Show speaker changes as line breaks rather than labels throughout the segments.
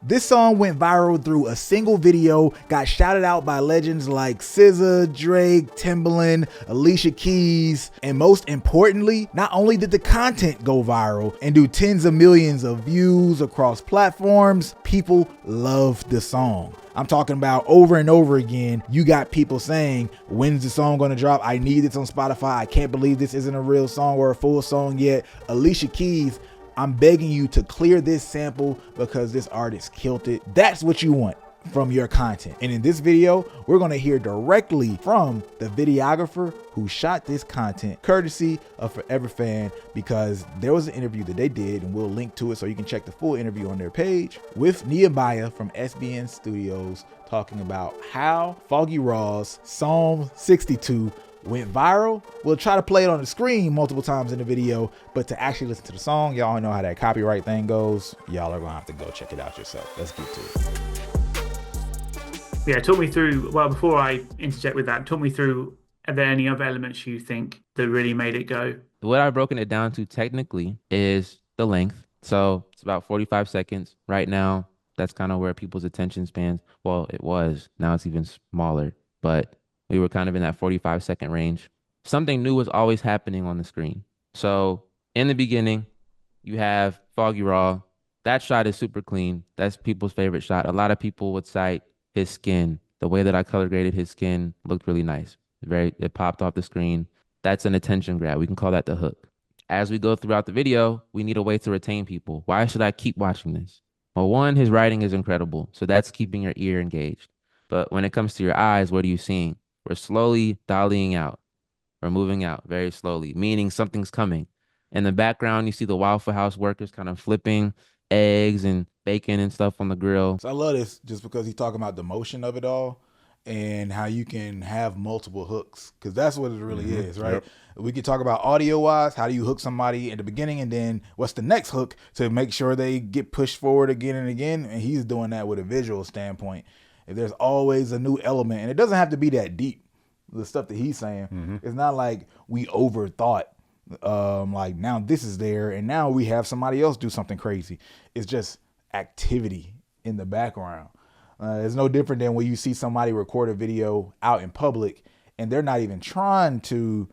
This song went viral through a single video, got shouted out by legends like SZA, Drake, Timbaland, Alicia Keys, and most importantly, not only did the content go viral and do tens of millions of views across platforms, people loved the song. I'm talking about over and over again, you got people saying, when's the song gonna drop? I need this on Spotify. I can't believe this isn't a real song or a full song yet. Alicia Keys, I'm begging you to clear this sample because this artist killed it. That's what you want from your content. And in this video, we're going to hear directly from the videographer who shot this content, courtesy of Forever Fan, because there was an interview that they did, and we'll link to it so you can check the full interview on their page, with Nehemiah from SBN Studios talking about how Foggy Raw's Psalm 62 went viral. We'll try to play it on the screen multiple times in the video, but to actually listen to the song, y'all know how that copyright thing goes. Y'all are gonna have to go check it out yourself. Let's get to it.
Yeah, talk me through, well, before I interject with that, talk me through, are there any other elements you think that really made it go?
What I've broken it down to technically is the length. So it's about 45 seconds. Right now, that's kind of where people's attention spans, well, it was, now it's even smaller, but we were kind of in that 45-second range. Something new was always happening on the screen. So in the beginning, you have Foggy Raw. That shot is super clean. That's people's favorite shot. A lot of people would cite his skin. The way that I color graded his skin looked really nice. It popped off the screen. That's an attention grab. We can call that the hook. As we go throughout the video, we need a way to retain people. Why should I keep watching this? Well, one, his writing is incredible. So that's keeping your ear engaged. But when it comes to your eyes, what are you seeing? We're slowly dollying out. We're moving out very slowly, meaning something's coming. In the background, you see the Waffle House workers kind of flipping eggs and bacon and stuff on the grill.
So I love this just because he's talking about the motion of it all and how you can have multiple hooks, because that's what it really is, right? Yep. We could talk about audio-wise, how do you hook somebody in the beginning, and then what's the next hook to make sure they get pushed forward again and again, and he's doing that with a visual standpoint. There's always a new element, and it doesn't have to be that deep. The stuff that he's saying, it's not like we overthought, like now this is there and now we have somebody else do something crazy. It's just activity in the background. It's no different than when you see somebody record a video out in public and they're not even trying to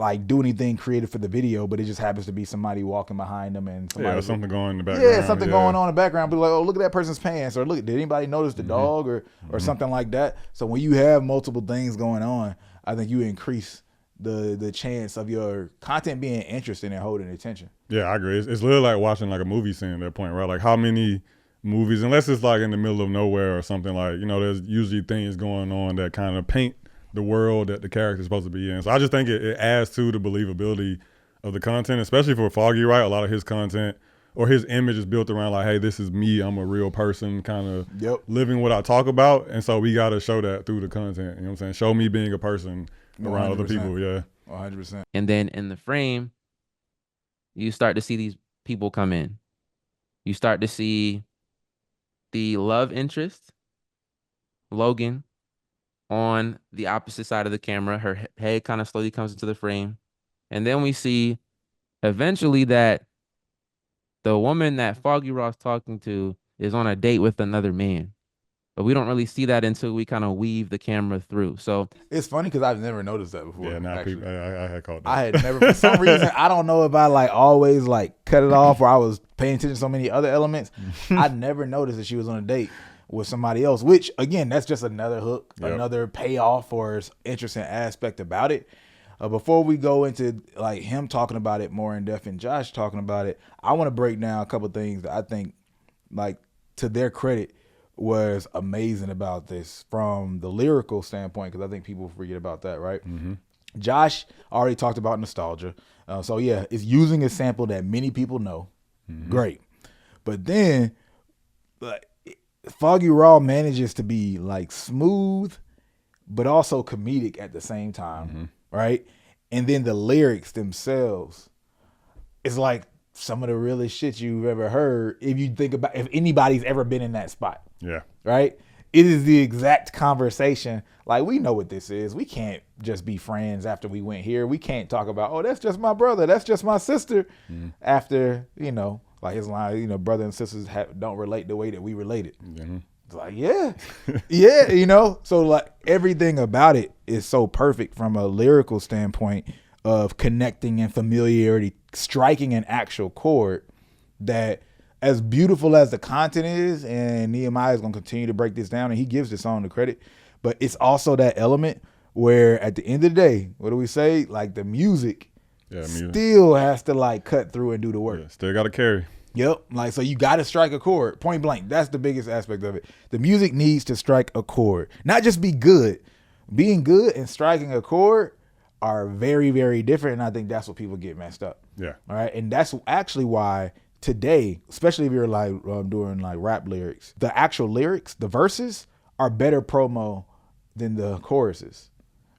like do anything creative for the video, but it just happens to be somebody walking behind them and somebody,
something going in the background.
Yeah, something going on in the background. But like, oh, look at that person's pants, or look, did anybody notice the dog, or something like that? So when you have multiple things going on, I think you increase the chance of your content being interesting and holding attention.
Yeah, I agree. It's literally like watching like a movie scene at that point, right? Like how many movies, unless it's like in the middle of nowhere or something, like, you know, there's usually things going on that kind of paint the world that the character is supposed to be in. So I just think it adds to the believability of the content, especially for Foggy, right? A lot of his content or his image is built around like, hey, this is me, I'm a real person, kind of living what I talk about. And so we got to show that through the content, you know what I'm saying? Show me being a person around 100%. Other people, yeah.
100%.
And then in the frame, you start to see these people come in. You start to see the love interest, Logan, on the opposite side of the camera. Her head kind of slowly comes into the frame. And then we see eventually that the woman that Foggy Raw's talking to is on a date with another man. But we don't really see that until we kind of weave the camera through. So
it's funny because I've never noticed that before.
Yeah, now I had caught that.
I had never, for some reason, I don't know if I like always like cut it off or I was paying attention to so many other elements. I never noticed that she was on a date with somebody else, which again, that's just another hook, another payoff or interesting aspect about it. Before we go into like him talking about it more in depth and Josh talking about it, I want to break down a couple of things that I think, like, to their credit, was amazing about this from the lyrical standpoint, because I think people forget about that, right? Josh already talked about nostalgia. So yeah, it's using a sample that many people know. Great. But then like, Foggy Raw manages to be like smooth, but also comedic at the same time, right? And then the lyrics themselves, it's like some of the realest shit you've ever heard if you think about, if anybody's ever been in that spot.
Yeah.
Right? It is the exact conversation. Like, we know what this is. We can't just be friends after we went here. We can't talk about, oh, that's just my brother, that's just my sister, after, you know, Like his line, you know, brother and sisters don't relate the way that we related.
Mhm.
It's like, yeah, yeah, you know. So like everything about it is so perfect from a lyrical standpoint of connecting and familiarity, striking an actual chord that, as beautiful as the content is, and Nehemiah is going to continue to break this down, and he gives the song the credit, but it's also that element where at the end of the day, what do we say? Like the music still has to like cut through and do the work.
Yeah, still got to carry.
Yep. Like, so you got to strike a chord, point blank. That's the biggest aspect of it. The music needs to strike a chord, not just be good. Being good and striking a chord are very, very different. And I think that's what people get messed up.
Yeah.
All right. And that's actually why today, especially if you're like doing like rap lyrics, the actual lyrics, the verses are better promo than the choruses.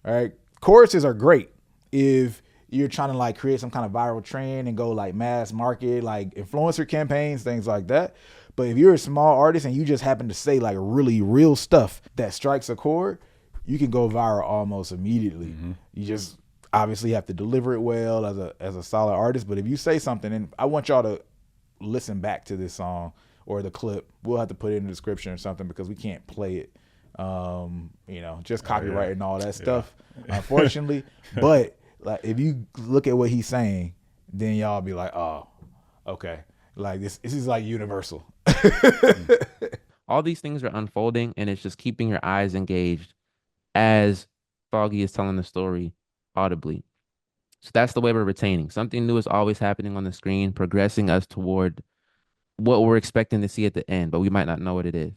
All right. Choruses are great if you're trying to like create some kind of viral trend and go like mass market, like influencer campaigns, things like that. But if you're a small artist and you just happen to say like really real stuff that strikes a chord, you can go viral almost immediately. Mm-hmm. You just obviously have to deliver it well as a solid artist. But if you say something, and I want y'all to listen back to this song or the clip, we'll have to put it in the description or something because we can't play it. You know, just copyright and all that stuff, unfortunately. But like, if you look at what he's saying, then y'all be like, oh, okay. Like this is like universal.
All these things are unfolding, and it's just keeping your eyes engaged as Foggy is telling the story audibly. So that's the way we're retaining. Something new is always happening on the screen, progressing us toward what we're expecting to see at the end, but we might not know what it is.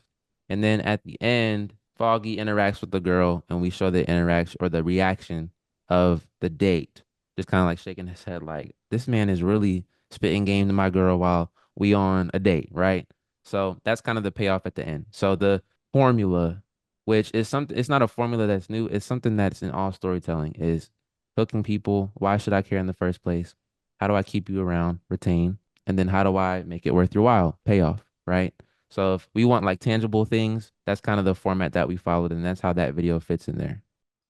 And then at the end, Foggy interacts with the girl, and we show the interaction or the reaction of the date, just kind of like shaking his head like, this man is really spitting game to my girl while we on a date, right? So that's kind of the payoff at the end. So the formula, which is something, it's not a formula that's new, it's something that's in all storytelling, is hooking people. Why should I care in the first place? How do I keep you around, retain? And then how do I make it worth your while? Payoff, right? So if we want like tangible things, that's kind of the format that we followed, and that's how that video fits in there.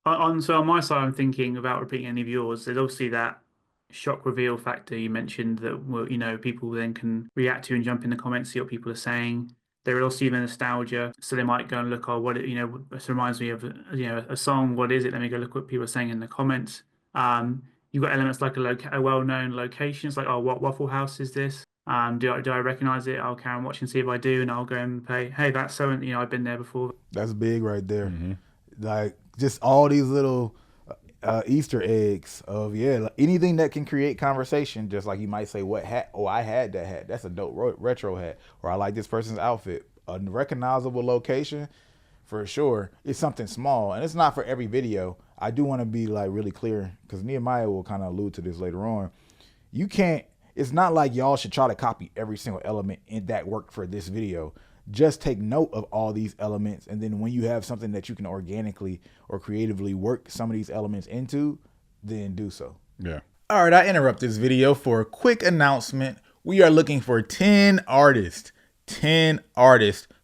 So on my side, I'm thinking about repeating any of yours. There's obviously that shock reveal factor you mentioned that will, you know, people then can react to and jump in the comments, see what people are saying. There will also be the nostalgia, so they might go and look, oh, what, you know, this reminds me of, you know, a song. What is it? Let me go look what people are saying in the comments. You've got elements like a well-known location. It's like, oh, what Waffle House is this? Do I recognize it? I'll carry on watching, see if I do, and I'll go and pay. Hey, that's so, you know, I've been there before.
That's big right there. Mm-hmm. Like just all these little Easter eggs of like anything that can create conversation. Just like you might say, what hat? Oh, I had that hat. That's a dope retro hat. Or I like this person's outfit. A recognizable location for sure. It's something small, and it's not for every video. I do want to be like really clear because Nehemiah will kind of allude to this later on. You can't. It's not like y'all should try to copy every single element in that worked for this video. Just take note of all these elements, and then when you have something that you can organically or creatively work some of these elements into, then do so.
Yeah.
All right, I interrupt this video for a quick announcement. We are looking for 10 artists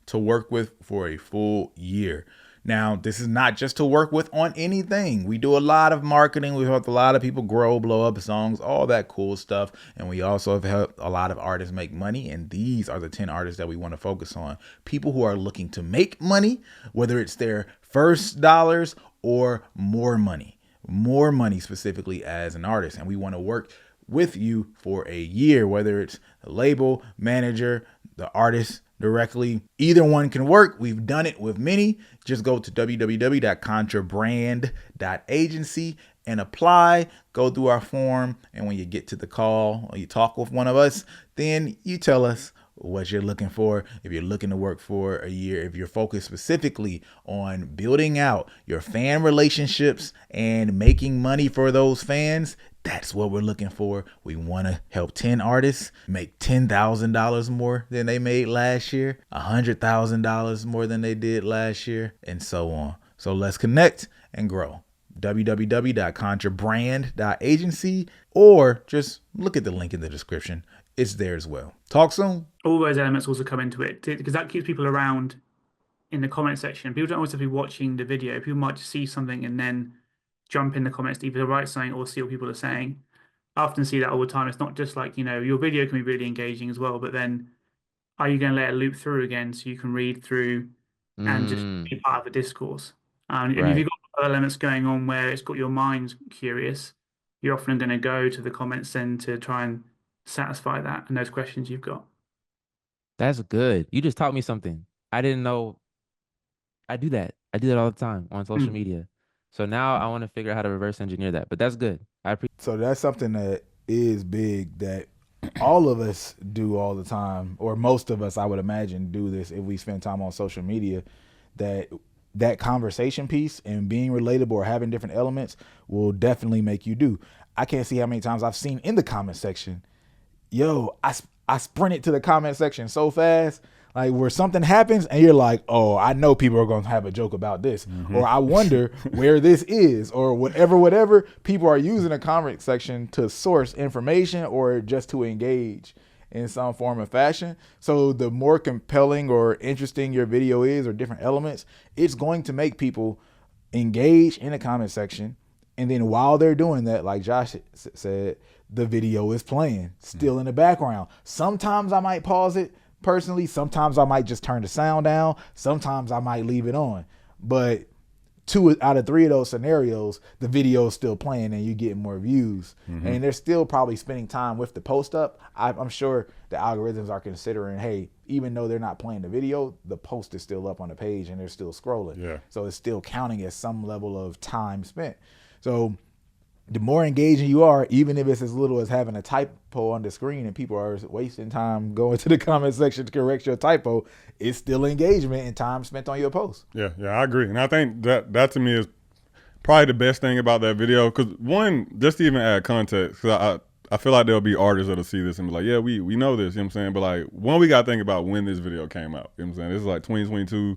to work with for a full year. Now, this is not just to work with on anything. We do a lot of marketing. We've helped a lot of people grow, blow up songs, all that cool stuff. And we also have helped a lot of artists make money. And these are the 10 artists that we want to focus on. People who are looking to make money, whether it's their first dollars or more money specifically as an artist. And we want to work with you for a year, whether it's the label, manager, the artist, directly. Either one can work. We've done it with many. Just go to www.contrabrand.agency and apply. Go through our form. And when you get to the call or you talk with one of us, then you tell us what you're looking for. If you're looking to work for a year, if you're focused specifically on building out your fan relationships and making money for those fans, that's what we're looking for. We want to help 10 artists make $10,000 more than they made last year, $100,000 more than they did last year, and so on. So let's connect and grow. www.contrabrand.agency, or just look at the link in the description. It's there as well. Talk soon.
All those elements also come into it because that keeps people around in the comment section. People don't always have to be watching the video. People might just see something and then jump in the comments to either write something or see what people are saying. I often see that all the time. It's not just like, your video can be really engaging as well, but then are you going to let it loop through again so you can read through and just be part of the discourse? And if
Right.
you've got elements going on where it's got your mind curious, you're often going to go to the comments then to try and satisfy that and those questions you've got.
That's good. You just taught me something. I didn't know. I do that. I do that all the time on social media. So now I want to figure out how to reverse engineer that. But that's good. I appreciate.
So that's something that is big that all of us do all the time, or most of us, I would imagine, do this if we spend time on social media. That conversation piece and being relatable or having different elements will definitely make you do. I can't see how many times I've seen in the comment section, yo, I sprinted to the comment section so fast, like where something happens and you're like, oh, I know people are going to have a joke about this, or I wonder where this is, or whatever. People are using the comment section to source information or just to engage in some form of fashion. So the more compelling or interesting your video is, or different elements, it's going to make people engage in the comment section. And then while they're doing that, like Josh said, the video is playing still in the background. Sometimes I might pause it personally. Sometimes I might just turn the sound down. Sometimes I might leave it on. But 2 out of 3 of those scenarios, the video is still playing and you get more views. And they're still probably spending time with the post up. I'm sure the algorithms are considering, hey, even though they're not playing the video, the post is still up on the page and they're still scrolling.
Yeah.
So it's still counting as some level of time spent. So the more engaging you are, even if it's as little as having a typo on the screen and people are wasting time going to the comment section to correct your typo, it's still engagement and time spent on your post.
Yeah, I agree. And I think that to me is probably the best thing about that video. Because one, just to even add context, because I feel like there'll be artists that'll see this and be like, yeah, we know this, you know what I'm saying? But like, one, we got to think about when this video came out, you know what I'm saying? This is like 2022,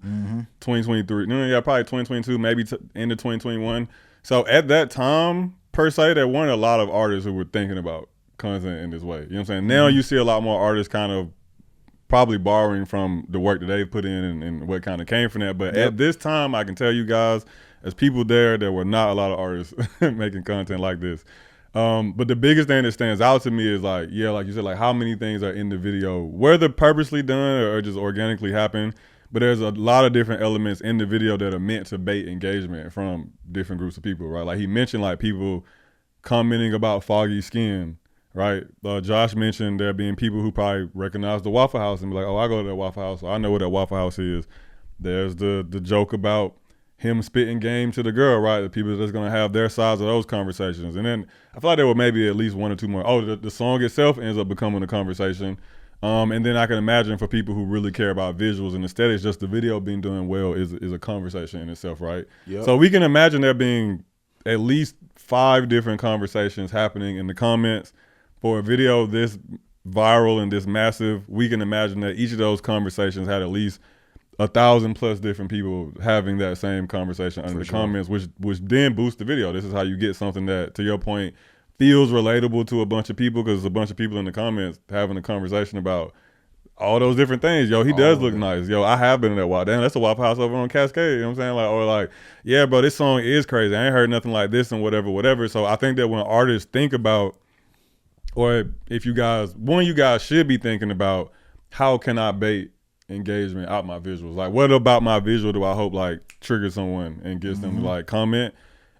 2023, probably 2022, maybe end of 2021. So at that time, per se, there weren't a lot of artists who were thinking about content in this way. You know what I'm saying? Now you see a lot more artists kind of probably borrowing from the work that they put in and what kind of came from that. But at this time, I can tell you guys, as people there were not a lot of artists making content like this. But the biggest thing that stands out to me is like, yeah, like you said, like how many things are in the video, whether purposely done or just organically happen. But there's a lot of different elements in the video that are meant to bait engagement from different groups of people, right? Like he mentioned like people commenting about foggy skin, right? Josh mentioned there being people who probably recognize the Waffle House and be like, oh, I go to that Waffle House, so I know what that Waffle House is. There's the joke about him spitting game to the girl, right? The people that's gonna have their sides of those conversations. And then I feel like there were maybe at least 1 or 2 more. Oh, the song itself ends up becoming a conversation. And then I can imagine for people who really care about visuals and aesthetics, just the video being doing well is a conversation in itself, right? Yep. So we can imagine there being at least 5 different conversations happening in the comments. For a video this viral and this massive, we can imagine that each of those conversations had at least 1,000+ different people having that same conversation under the comments, which then boosts the video. This is how you get something that, to your point, feels relatable to a bunch of people, because a bunch of people in the comments having a conversation about all those different things. Yo, he does look nice. Yo, I have been in that Waffle. Damn, that's a Waffle House over on Cascade. You know what I'm saying? Like, or like, yeah, bro, this song is crazy. I ain't heard nothing like this and whatever. So I think that when artists think about, or if you guys should be thinking about, how can I bait engagement out my visuals? Like, what about my visual do I hope like triggers someone and gets them to like comment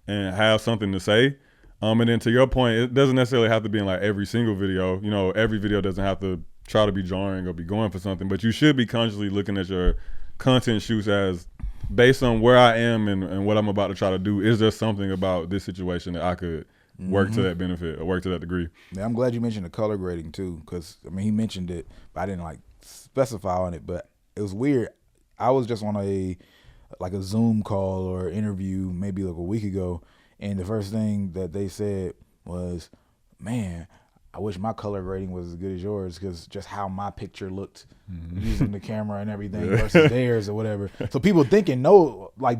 and have something to say? And then to your point, it doesn't necessarily have to be in like every single video. You know, every video doesn't have to try to be jarring or be going for something, but you should be consciously looking at your content shoots as, based on where I am and what I'm about to try to do, is there something about this situation that I could work to that benefit or work to that degree?
Yeah, I'm glad you mentioned the color grading too, because I mean, he mentioned it, but I didn't like specify on it, but it was weird. I was just on a Zoom call or interview maybe like a week ago, and the first thing that they said was, man, I wish my color grading was as good as yours, because just how my picture looked using the camera and everything versus theirs or whatever. So people thinking, my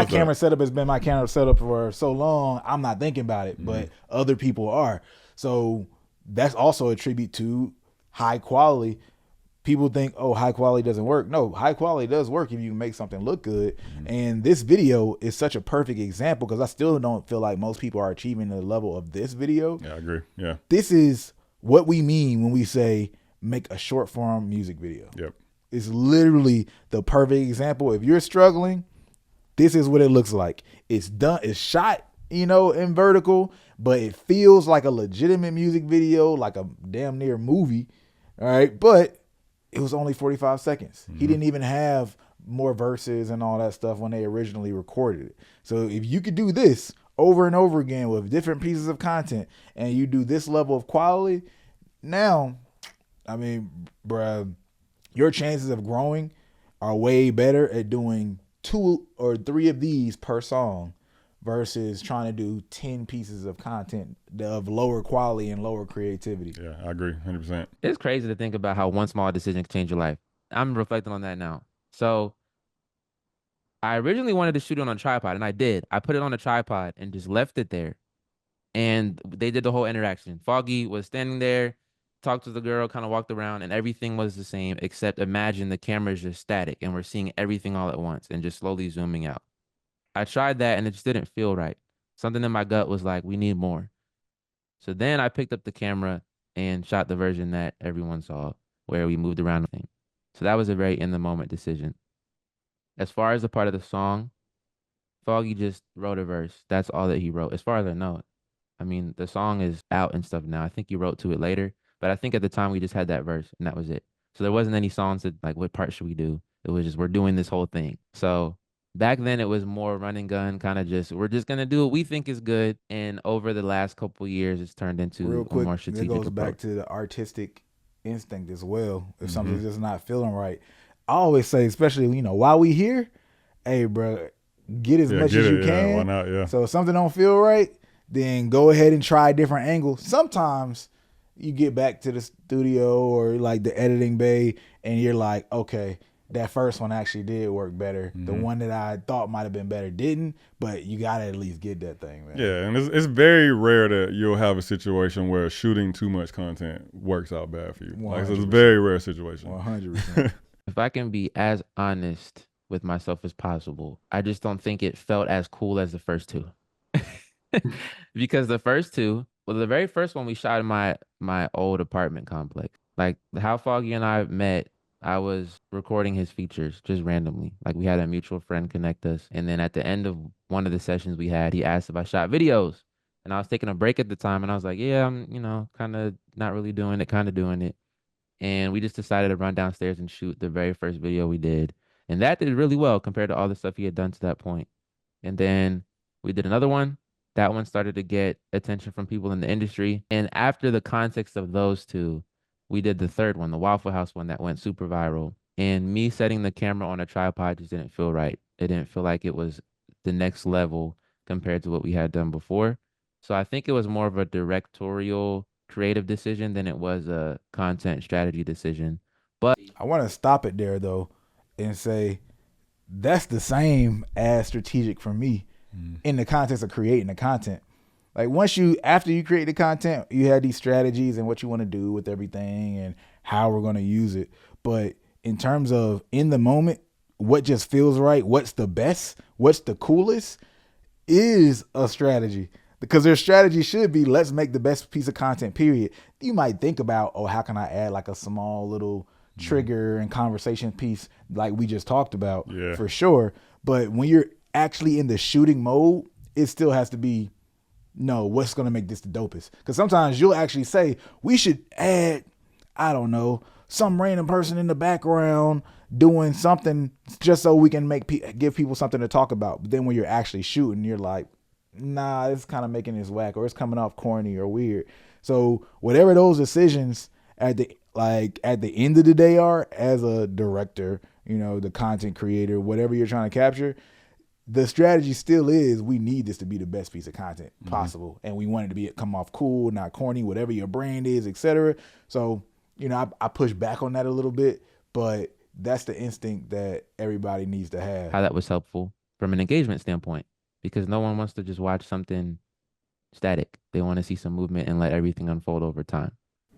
camera setup has been my camera setup for so long, I'm not thinking about it, but other people are. So that's also a tribute to high quality. people think, oh, high quality doesn't work. No, high quality does work if you make something look good. And this video is such a perfect example because I still don't feel like most people are achieving the level of this video.
Yeah, I agree. Yeah.
This is what we mean when we say make a short form music video.
Yep.
It's literally the perfect example. If you're struggling, this is what it looks like. It's done. It's shot, you know, in vertical, but it feels like a legitimate music video, like a damn near movie. All right. But it was only 45 seconds. He didn't even have more verses and all that stuff when they originally recorded it. So if you could do this over and over again with different pieces of content and you do this level of quality, now, I mean, bruh, your chances of growing are way better at doing 2 or 3 of these per song versus trying to do 10 pieces of content of lower quality and lower creativity.
Yeah, I agree 100%.
It's crazy to think about how one small decision can change your life. I'm reflecting on that now. So I originally wanted to shoot it on a tripod, and I did. I put it on a tripod and just left it there. And they did the whole interaction. Foggy was standing there, talked to the girl, kind of walked around, and everything was the same, except imagine the camera is just static, and we're seeing everything all at once and just slowly zooming out. I tried that, and it just didn't feel right. Something in my gut was like, we need more. So then I picked up the camera and shot the version that everyone saw, where we moved around. So that was a very in-the-moment decision. As far as the part of the song, Foggy just wrote a verse. That's all that he wrote, as far as I know. I mean, the song is out and stuff now. I think he wrote to it later, but I think at the time we just had that verse, and that was it. So there wasn't any songs that, like, what part should we do? It was just, we're doing this whole thing. So back then it was more run and gun, kind of just, we're just going to do what we think is good. And over the last couple years, it's turned into
Real quick,
a more strategic
it goes
approach.
back to the artistic instinct as well. If something's just not feeling right, I always say, especially, you know, while we here, hey, bro, get as much as you can.
Why not? Yeah.
So if something don't feel right, then go ahead and try a different angle. Sometimes you get back to the studio or like the editing bay and you're like, okay, that first one actually did work better. The one that I thought might have been better didn't, but you got to at least get that thing, man.
Yeah, and it's very rare that you'll have a situation where shooting too much content works out bad for you. Like, so it's a very rare situation.
100%.
If I can be as honest with myself as possible, I just don't think it felt as cool as the first two. Because the first two, well, the very first one we shot in my old apartment complex. Like, how Foggy and I met, I was recording his features just randomly. Like, we had a mutual friend connect us. And then at the end of one of the sessions we had, he asked if I shot videos. And I was taking a break at the time. And I was like, yeah, I'm, you know, kind of not really doing it, kind of doing it. And we just decided to run downstairs and shoot the very first video we did. And that did really well compared to all the stuff he had done to that point. And then we did another one. That one started to get attention from people in the industry. And after the context of those two, we did the third one, the Waffle House one that went super viral. And me setting the camera on a tripod just didn't feel right. It didn't feel like it was the next level compared to what we had done before. So I think it was more of a directorial creative decision than it was a content strategy decision. But
I want to stop it there, though, and say that's the same as strategic for me in the context of creating the content. Like, after you create the content, you have these strategies and what you want to do with everything and how we're going to use it. But in terms of in the moment, what just feels right, what's the best, what's the coolest is a strategy. Because their strategy should be, let's make the best piece of content, period. You might think about, oh, how can I add like a small little trigger and conversation piece like we just talked about, for sure. But when you're actually in the shooting mode, it still has to be, no, what's going to make this the dopest? Because sometimes you'll actually say, we should add, I don't know, some random person in the background doing something just so we can give people something to talk about. But then when you're actually shooting, you're like, nah, it's kind of making this whack, or it's coming off corny or weird. So whatever those decisions at the end of the day are, as a director, you know, the content creator, whatever you're trying to capture, the strategy still is, we need this to be the best piece of content possible. And we want it to come off cool, not corny, whatever your brand is, etc. So, you know, I push back on that a little bit, but that's the instinct that everybody needs to have.
how that was helpful from an engagement standpoint, because no one wants to just watch something static. They want to see some movement and let everything unfold over time.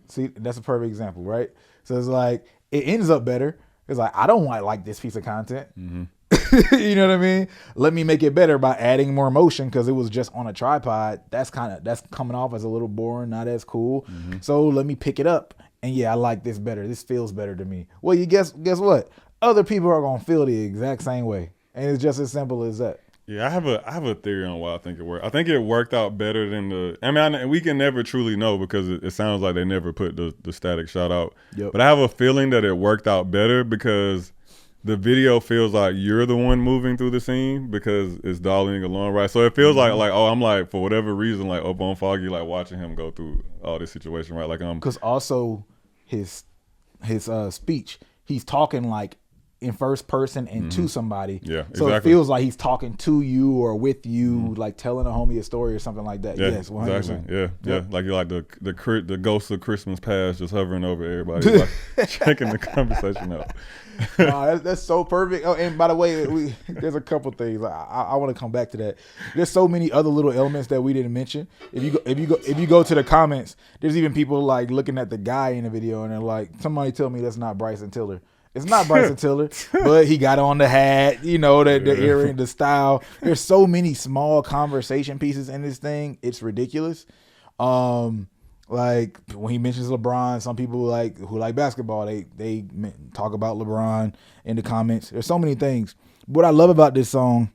See, that's a perfect example, right? So it's like, it ends up better. It's like, I don't want to like this piece of content. You know what I mean? Let me make it better by adding more emotion because it was just on a tripod. That's coming off as a little boring, not as cool. So let me pick it up. And yeah, I like this better. This feels better to me. Well, you guess what? Other people are gonna feel the exact same way. And it's just as simple as that.
Yeah, I have a theory on why I think it worked. I think it worked out better than we can never truly know because it sounds like they never put the static shot out.
Yep.
But I have a feeling that it worked out better because the video feels like you're the one moving through the scene because it's dialing along, right? So it feels like I'm like, for whatever reason, like up on Foggy, like watching him go through all this situation, right? Like
because also his speech, he's talking like in first person and to somebody.
Yeah,
so
exactly.
It feels like he's talking to you or with you, like telling a homie a story or something like that.
Yeah,
yes, 100%.
exactly. Yeah. Like you're like the ghost of Christmas past just hovering over everybody, like checking the conversation out.
That's so perfect. Oh, and by the way, there's a couple things I want to come back to that. There's so many other little elements that we didn't mention. If you go to the comments, there's even people like looking at the guy in the video and they're like, somebody tell me that's not Bryson Tiller. It's not Bryson Tiller, but he got on the hat, the earring, the style. There's so many small conversation pieces in this thing. It's ridiculous. Like when he mentions LeBron, some people who like basketball, they talk about LeBron in the comments. There's so many things. What I love about this song,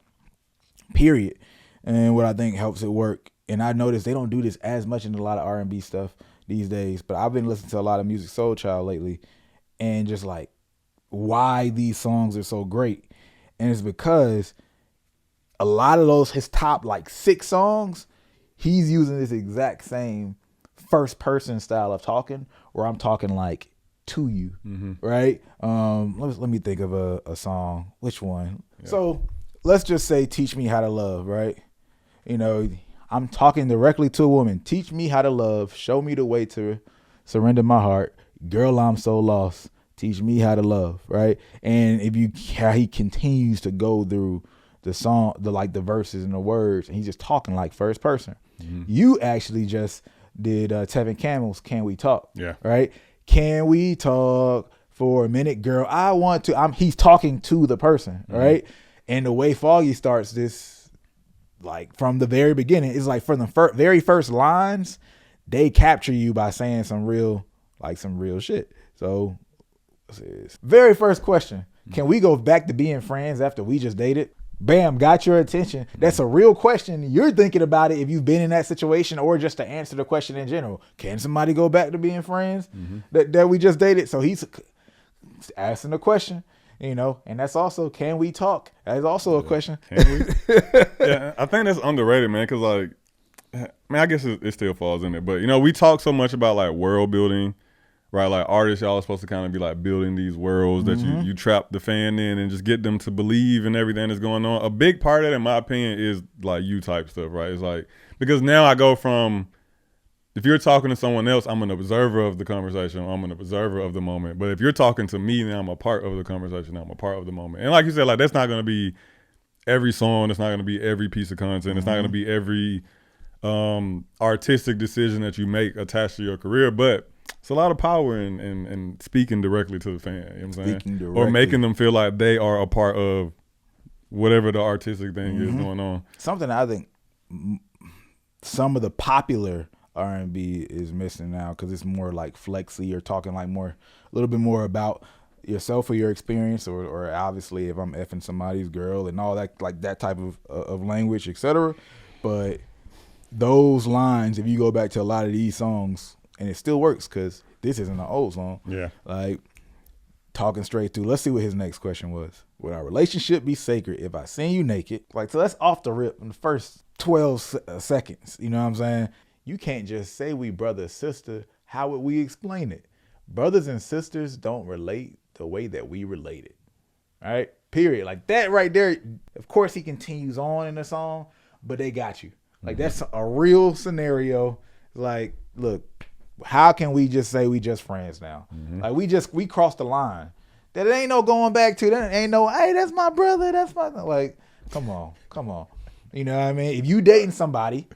period, and what I think helps it work, and I noticed they don't do this as much in a lot of R&B stuff these days, but I've been listening to a lot of Music Soul Child lately, and just like why these songs are so great. And it's because a lot of those, his top like 6 songs, he's using this exact same first person style of talking where I'm talking like to you, right? Let me think of a song. Which one? Yeah. So let's just say Teach Me How to Love, right? I'm talking directly to a woman. Teach me how to love. Show me the way to surrender my heart. Girl, I'm so lost. Teach me how to love, right? And how he continues to go through the song, the verses and the words, and he's just talking like first person. You actually just did Tevin Campbell's Can We Talk? Yeah. Right? Can we talk for a minute, girl? I want to. He's talking to the person, right? And the way Foggy starts this, like from the very beginning, is like from the very first lines, they capture you by saying some real shit. So very first question, can we go back to being friends after we just dated? Bam, got your attention. That's a real question. You're thinking about it if you've been in that situation, or just to answer the question in general. Can somebody go back to being friends that we just dated? So he's asking the question, and that's also, can we talk? That's also a question.
Can we? Yeah, I think that's underrated, man, because I guess it still falls in it. But, we talk so much about like world building, right? Like artists, y'all are supposed to kind of be like building these worlds that you trap the fan in and just get them to believe in everything that's going on. A big part of that, in my opinion, is like you type stuff, right? It's like, because now I go from, if you're talking to someone else, I'm an observer of the conversation, I'm an observer of the moment. But if you're talking to me, then I'm a part of the conversation, I'm a part of the moment. And like you said, like that's not going to be every song, it's not going to be every piece of content, it's not going to be every artistic decision that you make attached to your career, but it's a lot of power in speaking directly to the fan, you know what I'm saying? Directly. Or making them feel like they are a part of whatever the artistic thing is going on.
Something I think some of the popular R&B is missing now, because it's more like flexy, or talking like a little bit more about yourself or your experience, or obviously if I'm effing somebody's girl and all that, like that type of language, etc. But those lines, if you go back to a lot of these songs, and it still works because this isn't an old song. Yeah. Like talking straight through. Let's see what his next question was. Would our relationship be sacred if I seen you naked? Like, so that's off the rip in the first 12 seconds. You know what I'm saying? You can't just say we brother, sister. How would we explain it? Brothers and sisters don't relate the way that we related. All right? Period. Like that right there. Of course, he continues on in the song, but they got you. Like that's a real scenario. Like, look, how can we just say we just friends now? Like we crossed the line. That it ain't no going back to. That ain't no, hey, that's my brother. That's my, like, come on. You know what I mean? If you dating somebody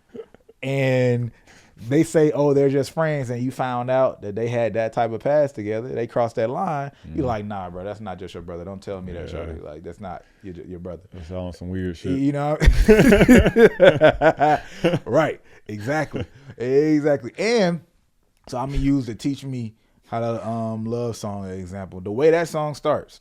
and they say, oh, they're just friends, and you found out that they had that type of past together, they crossed that line, you're like, nah, bro, that's not just your brother. Don't tell me that, shorty. Like, that's not your brother.
It's all some weird shit.
You know? Right. Exactly. And so I'm going to use the Teach Me How to Love song example. The way that song starts,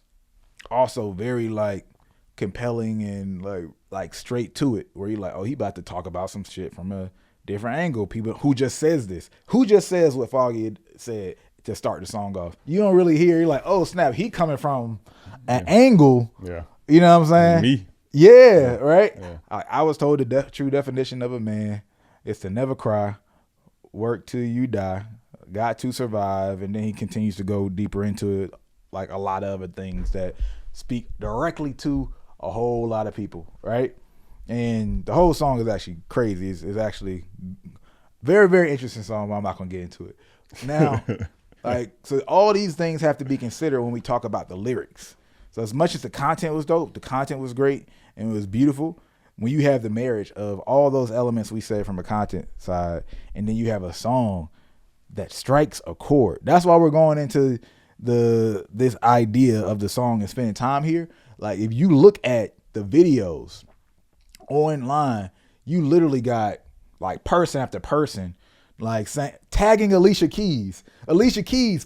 also very, like, compelling and, like straight to it, where you're like, oh, he about to talk about some shit from a different angle. People who just says this, who just says what Foggy said to start the song off. You don't really hear, you're like, oh snap, he coming from an angle.
Yeah.
You know what I'm saying?
Me.
Yeah, right?
Yeah.
I was told the true definition of a man is to never cry, work till you die, got to survive, and then he continues to go deeper into it, like a lot of other things that speak directly to a whole lot of people, right? And the whole song is actually crazy. It's actually very, very interesting song, but I'm not gonna get into it. Now, like, so all these things have to be considered when we talk about the lyrics. So as much as the content was dope, the content was great, and it was beautiful, when you have the marriage of all those elements we say from a content side, and then you have a song that strikes a chord. That's why we're going into this idea of the song and spending time here. Like, if you look at the videos online, you literally got like person after person like tagging Alicia Keys,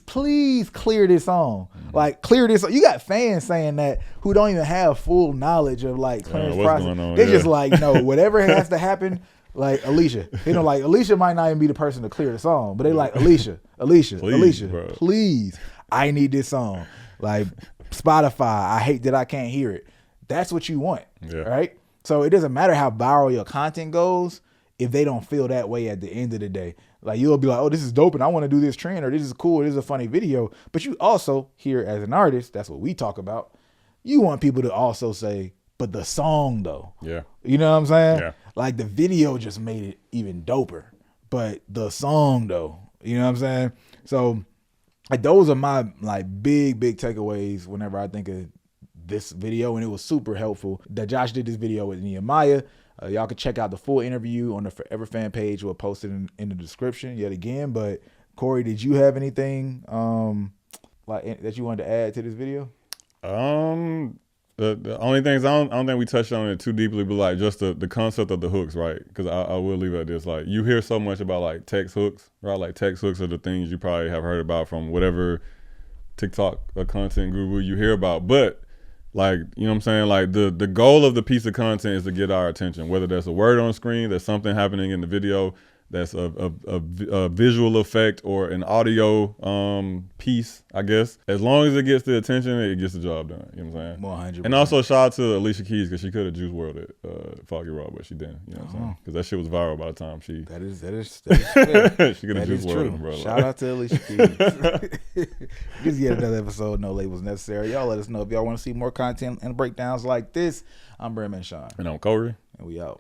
please clear this song. Like, clear this. You got fans saying that who don't even have full knowledge of like clearance process. They just like, no, whatever has to happen, like Alicia. You know, like Alicia might not even be the person to clear the song, but they like Alicia, please, I need this song. Like, Spotify, I hate that I can't hear it. That's what you want, right? So it doesn't matter how viral your content goes if they don't feel that way at the end of the day. Like, you'll be like, oh, this is dope and I want to do this trend, or this is cool, or this is a funny video. But you also, here as an artist, that's what we talk about, you want people to also say, but the song though. Yeah. You know what I'm saying? Yeah. Like, the video just made it even doper, but the song though. You know what I'm saying? So like, those are my like big takeaways whenever I think of this video, and it was super helpful that Josh did this video with Nehemiah. Y'all can check out the full interview on the Forever Fan page. We'll post it in the description yet again. But Corey, did you have anything like that you wanted to add to this video?
The only things I don't think we touched on it too deeply, but like just the concept of the hooks, right? Because I will leave it at this. Like, you hear so much about like text hooks, right? Like, text hooks are the things you probably have heard about from whatever TikTok or content guru you hear about. But like, you know what I'm saying? Like, the goal of the piece of content is to get our attention, whether that's a word on screen, there's something happening in the video, that's a visual effect or an audio piece, I guess. As long as it gets the attention, it gets the job done. You know what I'm saying? 100%. And also shout out to Alicia Keys, because she could have juice world it Foggy Raw, but she didn't. You know what I'm saying? Because that shit was viral by the time she. That is she could have juice world him, bro.
Shout out to Alicia Keys. Just yet another episode, No Labels Necessary. Y'all let us know if y'all want to see more content and breakdowns like this. I'm Brim and Sean.
And I'm Corey.
And we out.